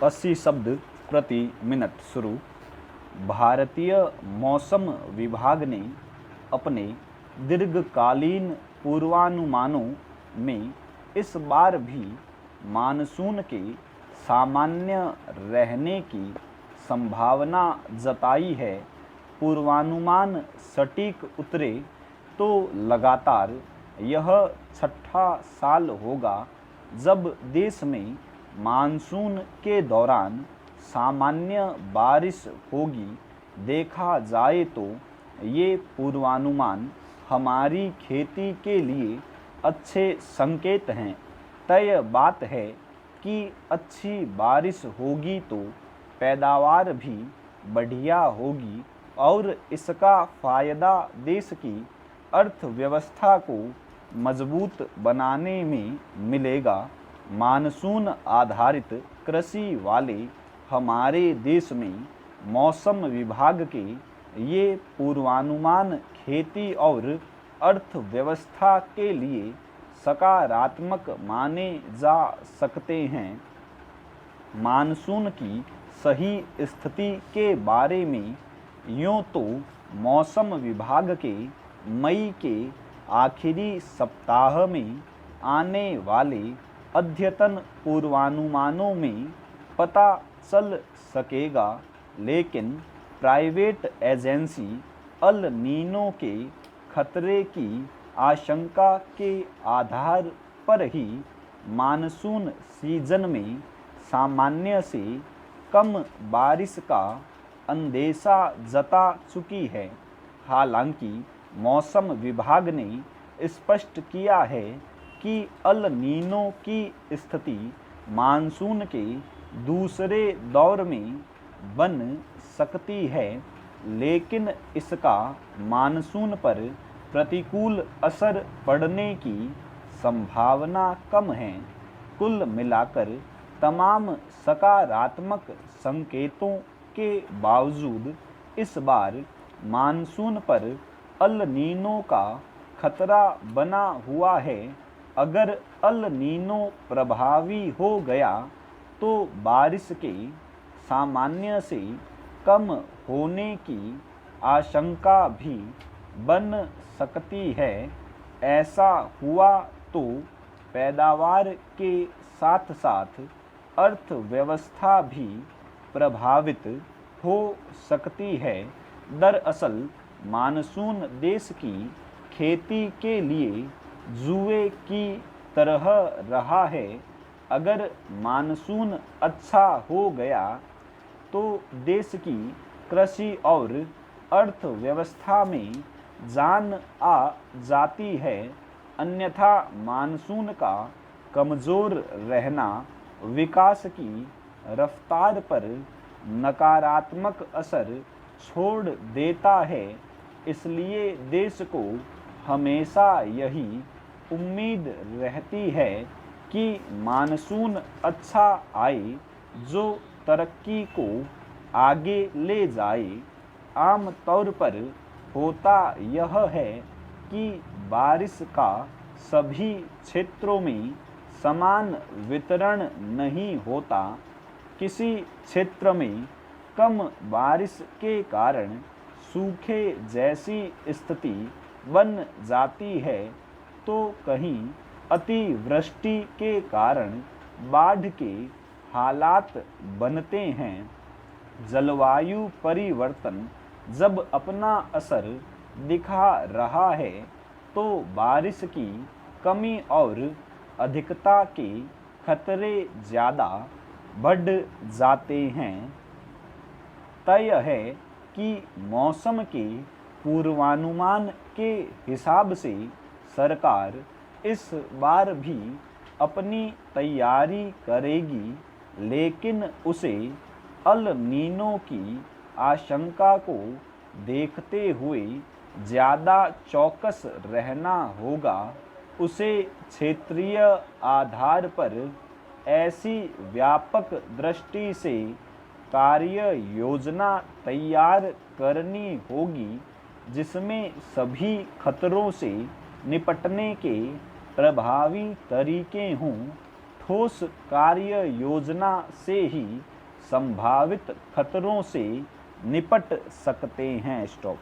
80 शब्द प्रति मिनट शुरू। भारतीय मौसम विभाग ने अपने दीर्घकालीन पूर्वानुमानों में इस बार भी मानसून के सामान्य रहने की संभावना जताई है। पूर्वानुमान सटीक उतरे तो लगातार यह छठा साल होगा जब देश में मानसून के दौरान सामान्य बारिश होगी। देखा जाए तो ये पूर्वानुमान हमारी खेती के लिए अच्छे संकेत हैं। तय बात है कि अच्छी बारिश होगी तो पैदावार भी बढ़िया होगी और इसका फ़ायदा देश की अर्थव्यवस्था को मजबूत बनाने में मिलेगा। मानसून आधारित कृषि वाले हमारे देश में मौसम विभाग के ये पूर्वानुमान खेती और अर्थव्यवस्था के लिए सकारात्मक माने जा सकते हैं। मानसून की सही स्थिति के बारे में यूँ तो मौसम विभाग के मई के आखिरी सप्ताह में आने वाले अद्यतन पूर्वानुमानों में पता चल सकेगा, लेकिन प्राइवेट एजेंसी अल नीनो के खतरे की आशंका के आधार पर ही मानसून सीजन में सामान्य से कम बारिश का अंदेशा जता चुकी है। हालांकि मौसम विभाग ने स्पष्ट किया है कि अल नीनो की स्थिति मानसून के दूसरे दौर में बन सकती है, लेकिन इसका मानसून पर प्रतिकूल असर पड़ने की संभावना कम है। कुल मिलाकर तमाम सकारात्मक संकेतों के बावजूद इस बार मानसून पर अल नीनो का खतरा बना हुआ है। अगर अल नीनो प्रभावी हो गया तो बारिश के सामान्य से कम होने की आशंका भी बन सकती है। ऐसा हुआ तो पैदावार के साथ साथ अर्थव्यवस्था भी प्रभावित हो सकती है। दरअसल मानसून देश की खेती के लिए जुए की तरह रहा है। अगर मानसून अच्छा हो गया तो देश की कृषि और अर्थव्यवस्था में जान आ जाती है, अन्यथा मानसून का कमज़ोर रहना विकास की रफ्तार पर नकारात्मक असर छोड़ देता है। इसलिए देश को हमेशा यही उम्मीद रहती है कि मानसून अच्छा आए जो तरक्की को आगे ले जाए। आम तौर पर होता यह है कि बारिश का सभी क्षेत्रों में समान वितरण नहीं होता। किसी क्षेत्र में कम बारिश के कारण सूखे जैसी स्थिति बन जाती है तो कहीं अतिवृष्टि के कारण बाढ़ के हालात बनते हैं। जलवायु परिवर्तन जब अपना असर दिखा रहा है तो बारिश की कमी और अधिकता के खतरे ज़्यादा बढ़ जाते हैं। तय है कि मौसम के पूर्वानुमान के हिसाब से सरकार इस बार भी अपनी तैयारी करेगी, लेकिन उसे अल नीनो की आशंका को देखते हुए ज़्यादा चौकस रहना होगा। उसे क्षेत्रीय आधार पर ऐसी व्यापक दृष्टि से कार्य योजना तैयार करनी होगी जिसमें सभी खतरों से निपटने के प्रभावी तरीके हों। ठोस कार्य योजना से ही संभावित खतरों से निपट सकते हैं। स्टॉप।